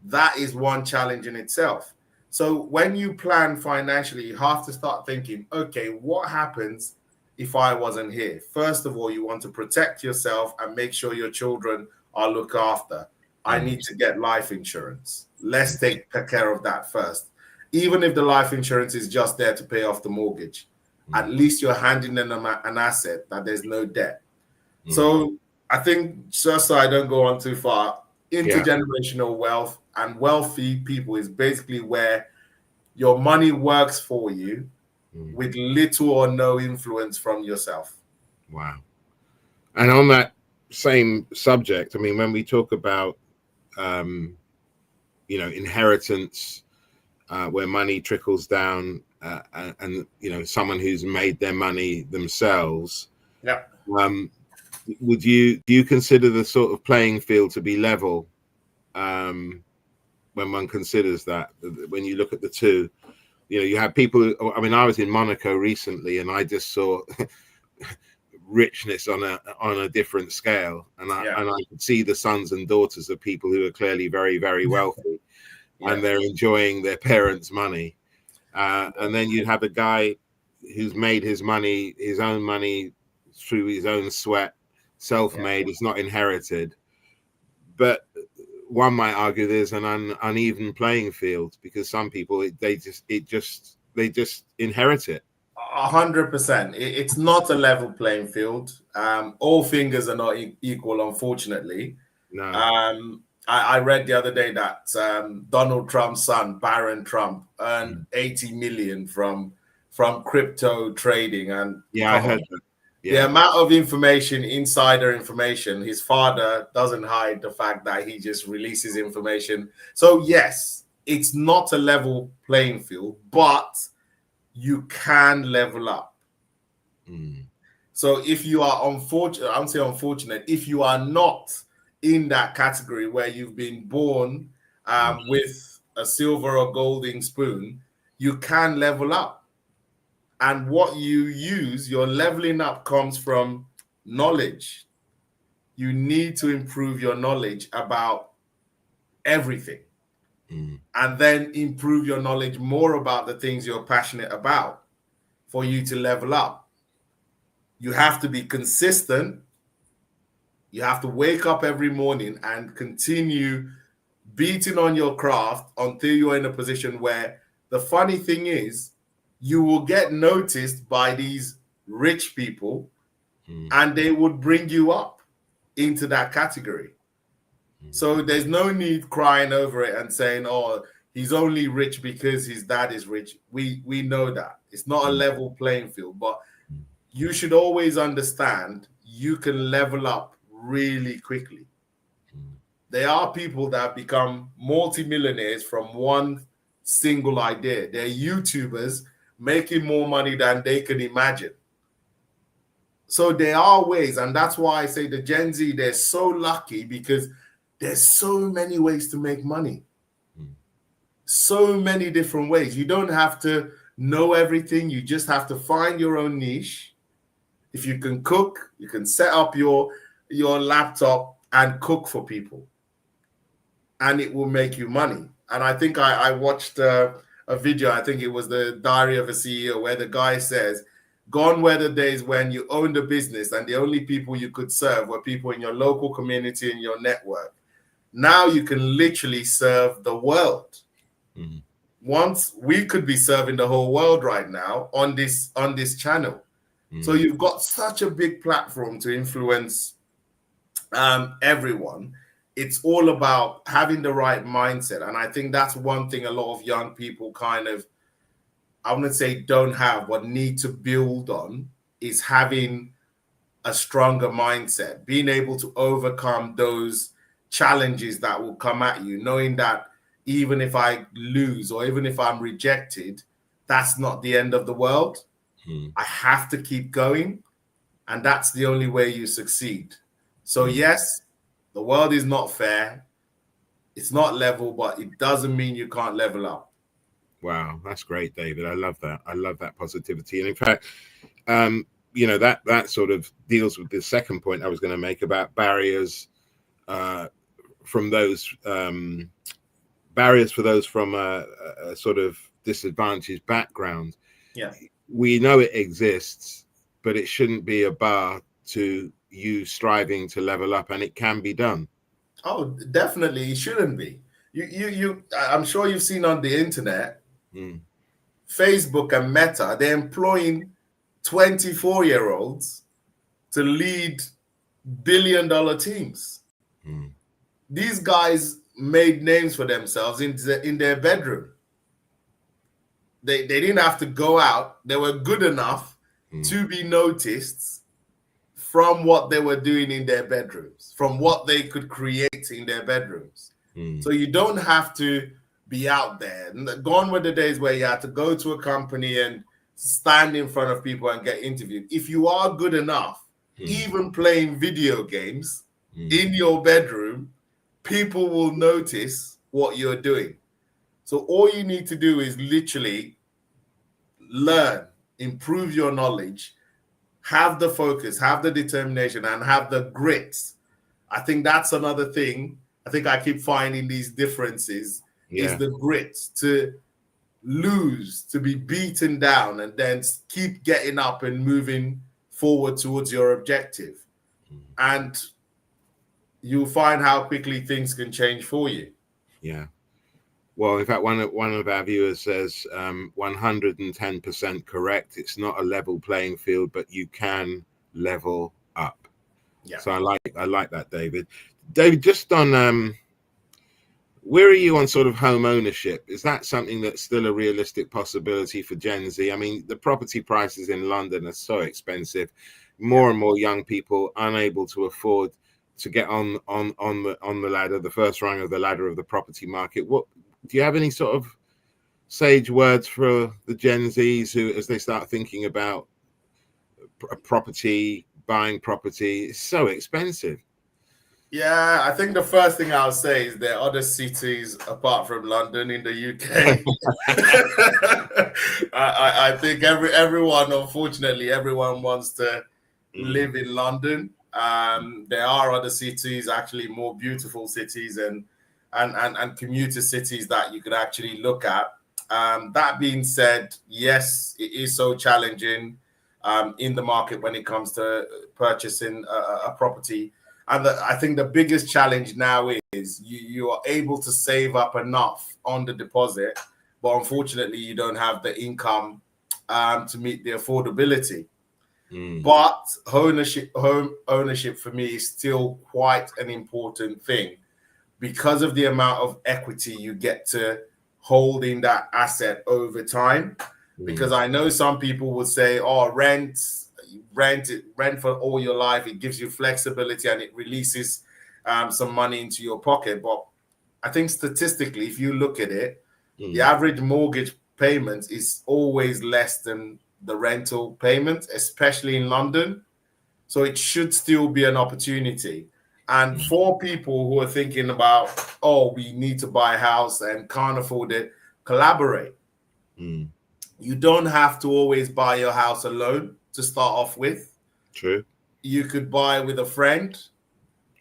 That is one challenge in itself. So when you plan financially, you have to start thinking, okay, what happens if I wasn't here? First of all, you want to protect yourself and make sure your children are looked after. I need to get life insurance. Let's take care of that first. Even if the life insurance is just there to pay off the mortgage, at least you're handing them an asset that there's no debt. So I think, just so I don't go on too far, intergenerational wealth and wealthy people is basically where your money works for you with little or no influence from yourself. Wow. And on that same subject, I mean, when we talk about, inheritance, where money trickles down, and someone who's made their money themselves, do you consider the sort of playing field to be level, when one considers that, when you look at the two? You have people, I mean, I was in Monaco recently and I just saw richness on a different scale, and I could see the sons and daughters of people who are clearly very, very wealthy, and they're enjoying their parents' money, and then you'd have a guy who's made his own money through his own sweat, self-made. It's not inherited, but one might argue there's an uneven playing field, because some people they just inherit it. 100%. It's not a level playing field. All fingers are not equal, unfortunately. No. I read the other day that Donald Trump's son, Barron Trump, earned 80 million from crypto trading. And I heard that. The amount of information, insider information, his father doesn't hide the fact that he just releases information. So yes, it's not a level playing field, but you can level up. So if you are unfortunate, if you are not in that category where you've been born with a silver or golden spoon, you can level up. And what you use, your leveling up, comes from knowledge. You need to improve your knowledge about everything, and then improve your knowledge more about the things you're passionate about for you to level up. You have to be consistent. You have to wake up every morning and continue beating on your craft until you're in a position where, the funny thing is, you will get noticed by these rich people and they would bring you up into that category. So there's no need crying over it and saying, oh, he's only rich because his dad is rich. We know that. It's not a level playing field, but you should always understand you can level up really quickly. There are people that become multimillionaires from one single idea. They're YouTubers making more money than they can imagine. So there are ways, and that's why I say the Gen Z, they're so lucky because there's so many ways to make money. So many different ways. You don't have to know everything. You just have to find your own niche. If you can cook, you can set up your laptop and cook for people, and it will make you money. And I think I watched a video, I think it was the Diary of a CEO, where the guy says, gone were the days when you owned a business and the only people you could serve were people in your local community and your network. Now you can literally serve the world. Once we could be serving the whole world right now on this channel. So you've got such a big platform to influence everyone. It's all about having the right mindset. And I think that's one thing a lot of young people kind of, I wouldn't say don't have, but need to build on, is having a stronger mindset, being able to overcome those challenges that will come at you, knowing that even if I lose or even if I'm rejected, that's not the end of the world. I have to keep going. And that's the only way you succeed. So yes, the world is not fair. It's not level, but it doesn't mean you can't level up. Wow, that's great, David. I love that. I love that positivity. And in fact, that sort of deals with the second point I was going to make about barriers from those barriers for those from a sort of disadvantaged background. Yeah, we know it exists, but it shouldn't be a bar to you striving to level up, and it can be done. Oh, definitely, it shouldn't be. I'm sure you've seen on the internet, Facebook and Meta, they're employing 24-year-olds to lead billion-dollar teams. These guys made names for themselves in their bedroom. They didn't have to go out. They were good enough to be noticed from what they were doing in their bedrooms, from what they could create in their bedrooms. So you don't have to be out there. Gone were the days where you had to go to a company and stand in front of people and get interviewed. If you are good enough, even playing video games in your bedroom, people will notice what you're doing. So all you need to do is literally learn, improve your knowledge, have the focus, have the determination, and have the grit. I think that's another thing. I think I keep finding these differences is the grit to lose, to be beaten down, and then keep getting up and moving forward towards your objective. And you'll find how quickly things can change for you. Yeah. Well, in fact, one of our viewers says 110% correct. It's not a level playing field, but you can level up. Yeah. So I like that, David. David, just on where are you on sort of home ownership? Is that something that's still a realistic possibility for Gen Z? I mean, the property prices in London are so expensive. More and more young people unable to afford to get on the ladder, the first rung of the ladder of the property market. What do you have any sort of sage words for the Gen Zs who, as they start thinking about property, buying property, it's so expensive? Yeah, I think the first thing I'll say is there are other cities apart from London in the UK. I think everyone, unfortunately, everyone wants to live in London. There are other cities, actually more beautiful cities and commuter cities that you could actually look at. That being said, yes, it is so challenging in the market when it comes to purchasing a property. And I think the biggest challenge now is you are able to save up enough on the deposit, but unfortunately you don't have the income to meet the affordability. But home ownership for me is still quite an important thing because of the amount of equity you get to hold in that asset over time. Because I know some people would say, oh, rent for all your life, it gives you flexibility and it releases some money into your pocket. But I think statistically, if you look at it, the average mortgage payment is always less than the rental payment, especially in London. So it should still be an opportunity. And for people who are thinking about, oh, we need to buy a house and can't afford it, collaborate. You don't have to always buy your house alone to start off with. True. You could buy with a friend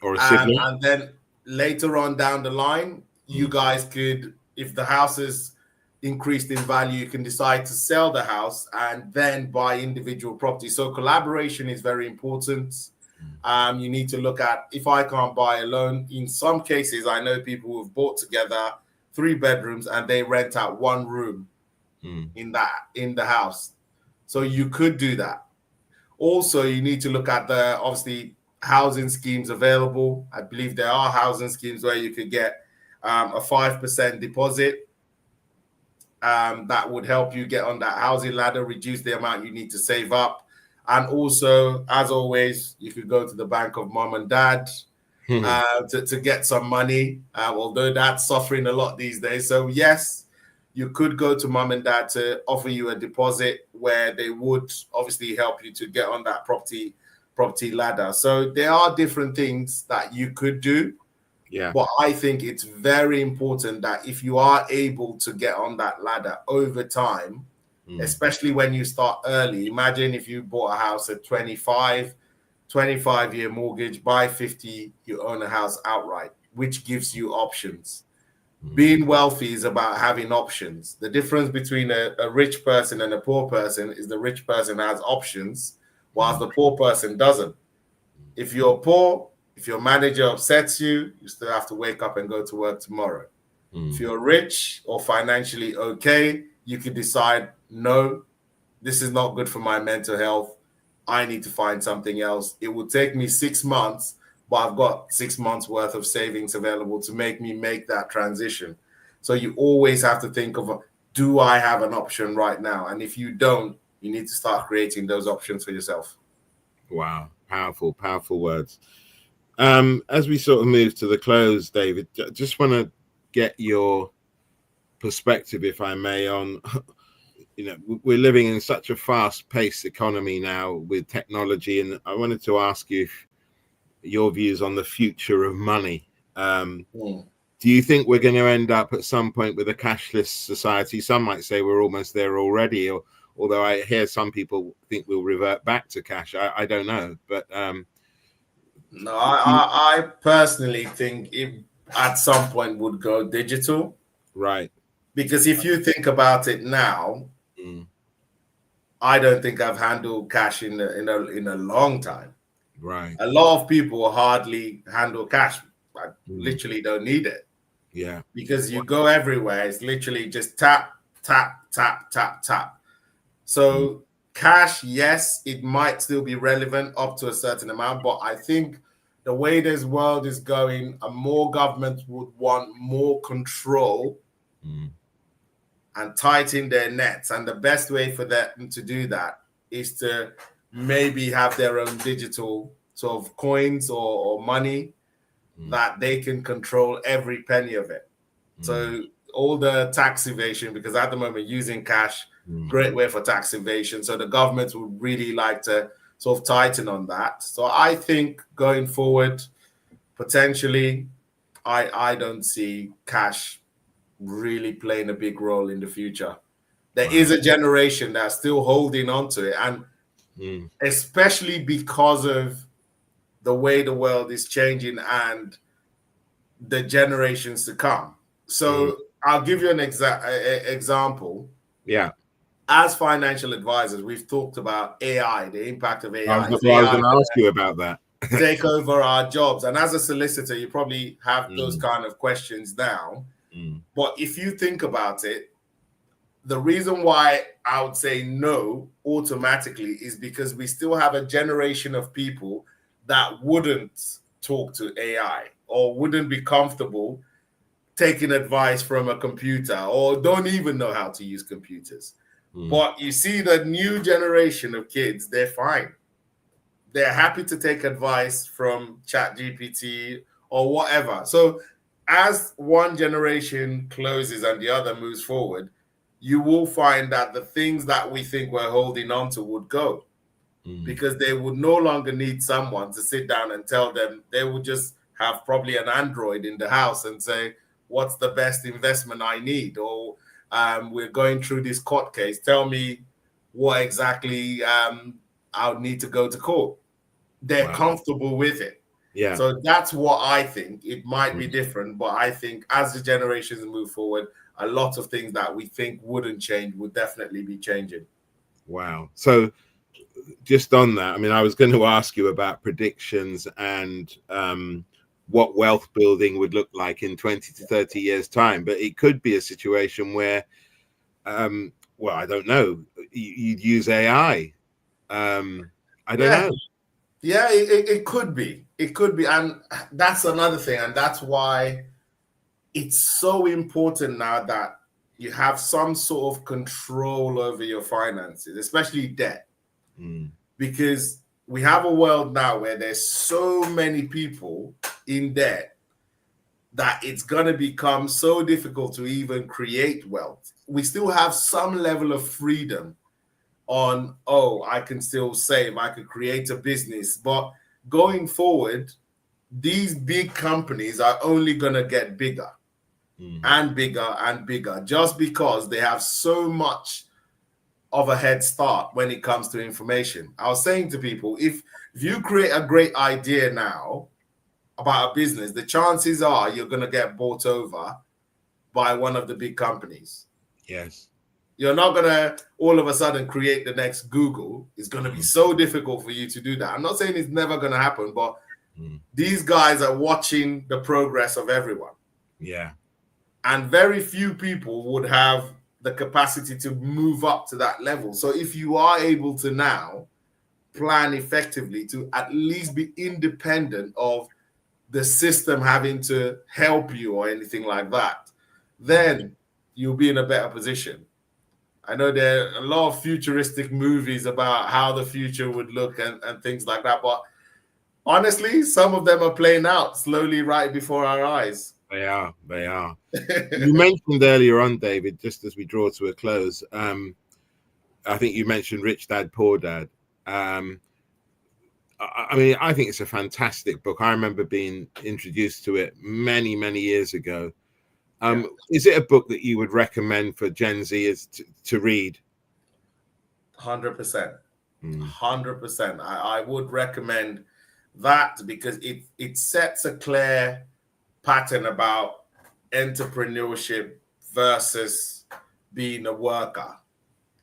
or a sibling, and then later on down the line, you guys could, if the house is increased in value, you can decide to sell the house and then buy individual property. So collaboration is very important. You need to look at, if I can't buy alone, in some cases, I know people who have bought together 3 bedrooms and they rent out 1 room in the house. So you could do that. Also, you need to look at the, obviously, housing schemes available. I believe there are housing schemes where you could get a 5% deposit. That would help you get on that housing ladder, reduce the amount you need to save up. And also, as always, you could go to the bank of mom and dad to get some money, although that's suffering a lot these days. So yes, you could go to mom and dad to offer you a deposit where they would obviously help you to get on that property ladder. So there are different things that you could do. Yeah. But I think it's very important that if you are able to get on that ladder over time, especially when you start early. Imagine if you bought a house at 25-year mortgage, by 50, you own a house outright, which gives you options. Being wealthy is about having options. The difference between a rich person and a poor person is the rich person has options, whilst the poor person doesn't. If you're poor, if your manager upsets you, you still have to wake up and go to work tomorrow. If you're rich or financially okay, you can decide, no, this is not good for my mental health. I need to find something else. It will take me 6 months, but I've got 6 months worth of savings available to make me make that transition. So you always have to think of, do I have an option right now? And if you don't, you need to start creating those options for yourself. Wow. Powerful, powerful words. As we sort of move to the close, David, just want to get your perspective, if I may, on, we're living in such a fast-paced economy now with technology, and I wanted to ask you your views on the future of money. Do you think we're going to end up at some point with a cashless society? Some might say we're almost there already, although I hear some people think we'll revert back to cash. I don't know, but no, I personally think it at some point would go digital. Right. Because if you think about it now, I don't think I've handled cash in a long time. Right. A lot of people hardly handle cash. I literally don't need it. Yeah. Because you go everywhere. It's literally just tap, tap, tap, tap, tap. So cash, yes, it might still be relevant up to a certain amount, but I think the way this world is going, a more government would want more control and tighten their nets. And the best way for them to do that is to maybe have their own digital sort of coins or money that they can control every penny of it. So all the tax evasion, because at the moment using cash, great way for tax evasion. So the government would really like to sort of tighten on that. So I think going forward, potentially, I don't see cash really playing a big role in the future. There is a generation that's still holding on to it. And especially because of the way the world is changing and the generations to come. So I'll give you an example. Yeah. As financial advisors, we've talked about AI, the impact of AI. I was going to ask you about that. Take over our jobs. And as a solicitor, you probably have those kind of questions now. But if you think about it, the reason why I would say no automatically is because we still have a generation of people that wouldn't talk to AI or wouldn't be comfortable taking advice from a computer or don't even know how to use computers. But you see the new generation of kids, they're fine. They're happy to take advice from ChatGPT or whatever. So as one generation closes and the other moves forward, you will find that the things that we think we're holding on to would go because they would no longer need someone to sit down and tell them. They would just have probably an Android in the house and say, what's the best investment I need? Or we're going through this court case. Tell me what exactly I would need to go to court. They're comfortable with it. Yeah. So that's what I think. It might be different, but I think as the generations move forward, a lot of things that we think wouldn't change would definitely be changing. Wow. So just on that, I mean, I was going to ask you about predictions and what wealth building would look like in 20 to 30 years time, but it could be a situation where well, I don't know, you'd use AI. I don't know. Yeah, it could be. It could be. And that's another thing. And that's why it's so important now that you have some sort of control over your finances, especially debt. Because we have a world now where there's so many people in debt that it's going to become so difficult to even create wealth. We still have some level of freedom on, oh, I can still save, I could create a business. But going forward, these big companies are only going to get bigger and bigger and bigger just because they have so much of a head start when it comes to information. I was saying to people, if you create a great idea now about a business, the chances are you're going to get bought over by one of the big companies. Yes. You're not going to all of a sudden create the next Google. It's going to be so difficult for you to do that. I'm not saying it's never going to happen, but these guys are watching the progress of everyone. Yeah. And very few people would have the capacity to move up to that level. So if you are able to now plan effectively to at least be independent of the system having to help you or anything like that, then you'll be in a better position. I know there are a lot of futuristic movies about how the future would look and things like that. But honestly, some of them are playing out slowly right before our eyes. They are. They are. You mentioned earlier on, David, just as we draw to a close, I think you mentioned Rich Dad, Poor Dad. I mean, I think it's a fantastic book. I remember being introduced to it many, many years ago. Is it a book that you would recommend for Gen Z to read? 100%. 100%. I would recommend that because it sets a clear pattern about entrepreneurship versus being a worker.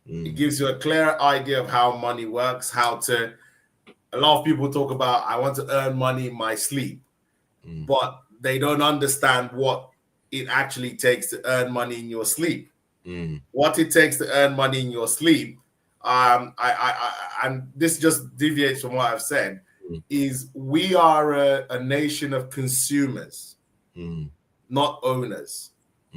It gives you a clear idea of how money works, a lot of people talk about, I want to earn money in my sleep, but they don't understand what it actually takes to earn money in your sleep. What it takes to earn money in your sleep, and this just deviates from what I've said, is we are a nation of consumers, not owners.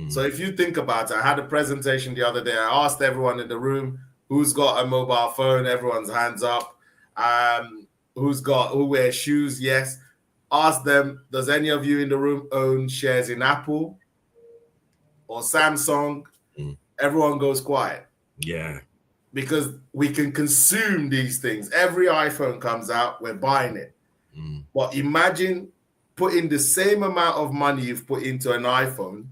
So if you think about it, I had a presentation the other day. I asked everyone in the room who's got a mobile phone. Everyone's hands up. Who wears shoes? Yes. Ask them, does any of you in the room own shares in Apple or Samsung? Everyone goes quiet. Yeah. Because we can consume these things. Every iPhone comes out, we're buying it. But imagine putting the same amount of money you've put into an iPhone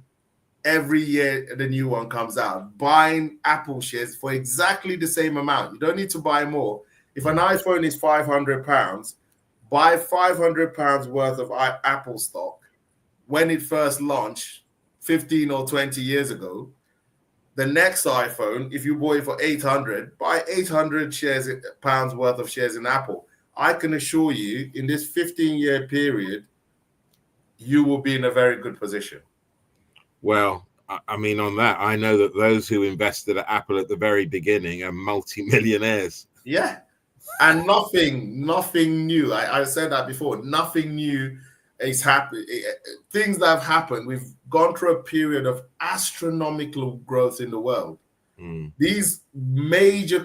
every year the new one comes out, buying Apple shares for exactly the same amount. You don't need to buy more. If an iPhone is £500, buy £500 worth of Apple stock when it first launched 15 or 20 years ago. The next iPhone, if you bought it for 800, buy 800 pounds worth of shares in Apple. I can assure you, in this 15-year period, you will be in a very good position. Well, I mean, on that, I know that those who invested at Apple at the very beginning are multi-millionaires. Yeah. And nothing new. I said that before. Nothing new is happening. Things that have happened. We've gone through a period of astronomical growth in the world. These major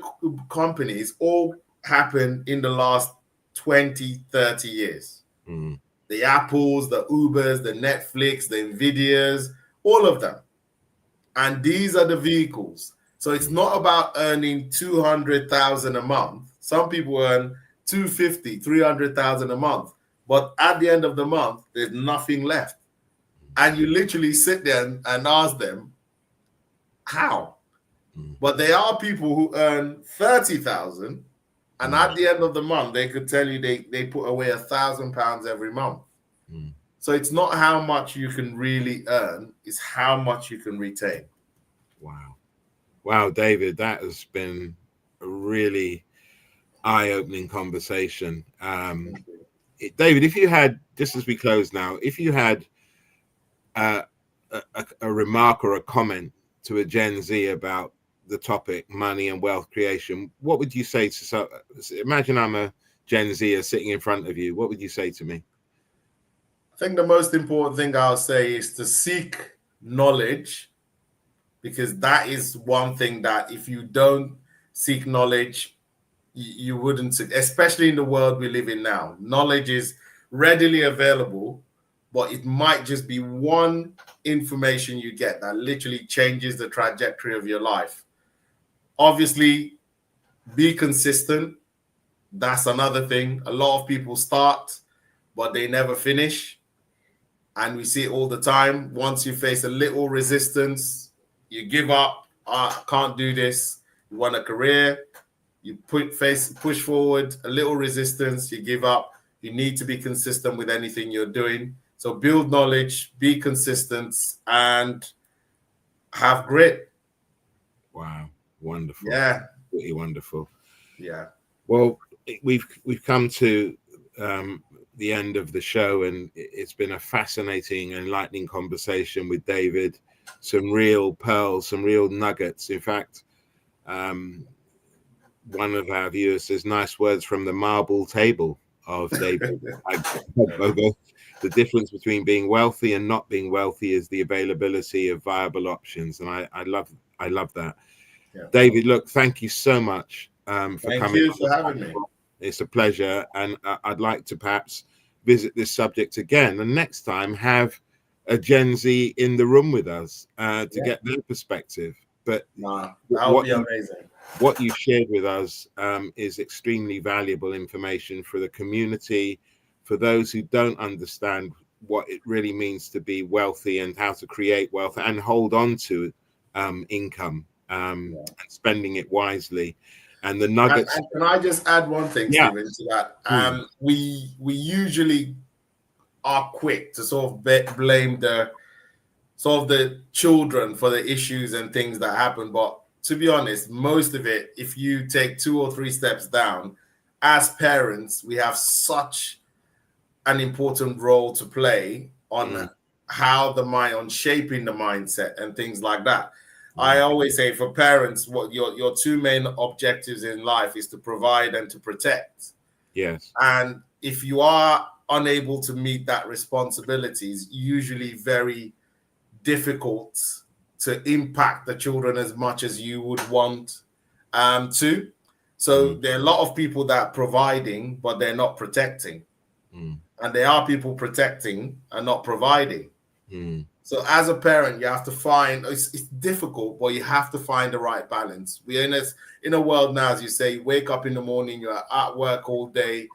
companies all happened in the last 20, 30 years. The Apples, the Ubers, the Netflix, the Nvidias, all of them. And these are the vehicles. So it's not about earning 200,000 a month. Some people earn 250, 300,000 a month. But at the end of the month, there's nothing left. And you literally sit there and ask them, how? But there are people who earn 30,000, and at the end of the month, they could tell you they put away £1,000 every month. So it's not how much you can really earn, it's how much you can retain. Wow, David, that has been a really eye-opening conversation. David, if you had, just as we close now, if you had a remark or a comment to a Gen Z about the topic money and wealth creation, what would you say to? So imagine I'm a Gen Zer sitting in front of you. What would you say to me? I think the most important thing I'll say is to seek knowledge, because that is one thing that if you don't seek knowledge, you wouldn't, especially in the world we live in now. Knowledge is readily available, but it might just be one information you get that literally changes the trajectory of your life. Obviously, be consistent. That's another thing. A lot of people start, but they never finish. And we see it all the time. Once you face a little resistance, you give up. I can't do this. You want a career, you push forward, a little resistance, you give up. You need to be consistent with anything you're doing. So build knowledge, be consistent, and have grit. Wow, wonderful. Yeah, really wonderful. Yeah. Well, we've come to the end of the show, and it's been a fascinating, enlightening conversation with David. Some real pearls, some real nuggets. In fact, one of our viewers says, "Nice words from the marble table of David Agbogo. The difference between being wealthy and not being wealthy is the availability of viable options." And I love that. Yeah. David, look, thank you so much for coming. Thank you for having me. It's a pleasure, and I'd like to perhaps visit this subject again, and next time have a Gen Z in the room with us to get their perspective. But that would be amazing. What you shared with us is extremely valuable information for the community, for those who don't understand what it really means to be wealthy and how to create wealth and hold on to income and spending it wisely. And the nuggets. And can I just add one thing, Stephen, to that? We usually are quick to sort of blame the children for the issues and things that happen. But to be honest, most of it, if you take 2 or 3 steps down, as parents, we have such an important role to play on how on shaping the mindset and things like that. I always say for parents, what your 2 main objectives in life is to provide and to protect. Yes. And if you are unable to meet that responsibility, it's usually very difficult to impact the children as much as you would want to. So there are a lot of people that are providing, but they're not protecting. And there are people protecting and not providing. So as a parent, you have to find, it's difficult, but you have to find the right balance. We're in a world now, as you say, you wake up in the morning, you're at work all day,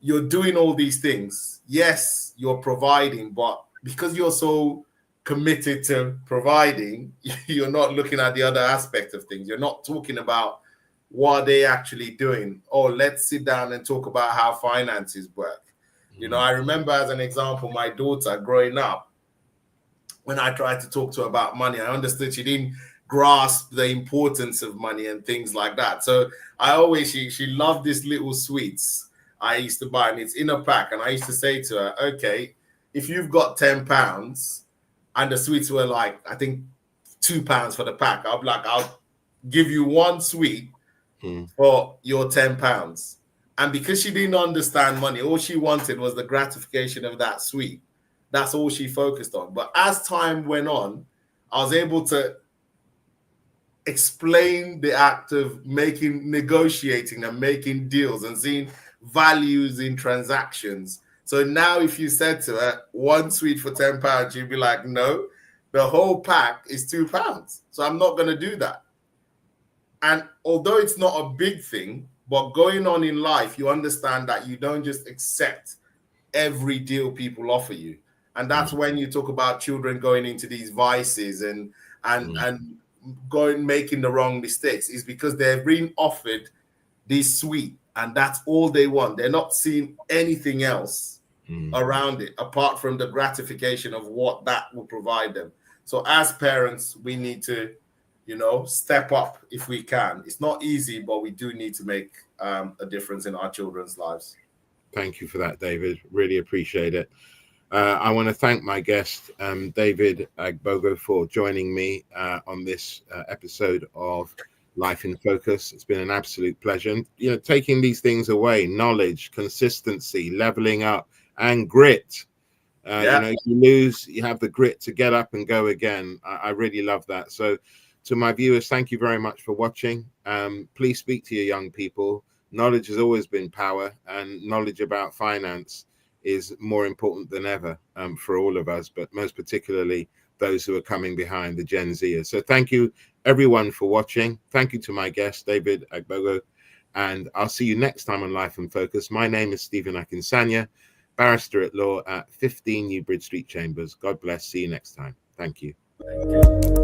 you're doing all these things. Yes, you're providing, but because you're so committed to providing, you're not looking at the other aspect of things. You're not talking about what are they actually doing? Oh, let's sit down and talk about how finances work. You know, I remember as an example, my daughter growing up, when I tried to talk to her about money, I understood she didn't grasp the importance of money and things like that. So I always, she loved these little sweets I used to buy, and it's in a pack. And I used to say to her, okay, if you've got £10 and the sweets were like, I think £2 for the pack, I'll be like, I'll give you one sweet for your £10. And because she didn't understand money, all she wanted was the gratification of that sweet. That's all she focused on. But as time went on, I was able to explain the act of negotiating and making deals and seeing values in transactions. So now if you said to her, one sweet for £10, she'd be like, no, the whole pack is £2. So I'm not going to do that. And although it's not a big thing, but going on in life, you understand that you don't just accept every deal people offer you. And that's when you talk about children going into these vices and making the wrong mistakes, is because they're being offered this sweet and that's all they want. They're not seeing anything else around it apart from the gratification of what that will provide them. So as parents, we need to, you know, step up if we can. It's not easy, but we do need to make a difference in our children's lives. Thank you for that, David. Really appreciate it. I want to thank my guest, David Agbogo, for joining me on this episode of Life in Focus. It's been an absolute pleasure. And, you know, taking these things away, knowledge, consistency, leveling up, and grit. You know, if you lose, you have the grit to get up and go again. I really love that. So to my viewers, thank you very much for watching. Please speak to your young people. Knowledge has always been power, and knowledge about finance is more important than ever for all of us, but most particularly those who are coming behind, the Gen Zers. So thank you, everyone, for watching. Thank you to my guest, David Agbogo, and I'll see you next time on Life in Focus. My name is Stephen Akinsanya, barrister at law at 15 New Bridge Street Chambers. God bless. See you next time. Thank you. Thank you.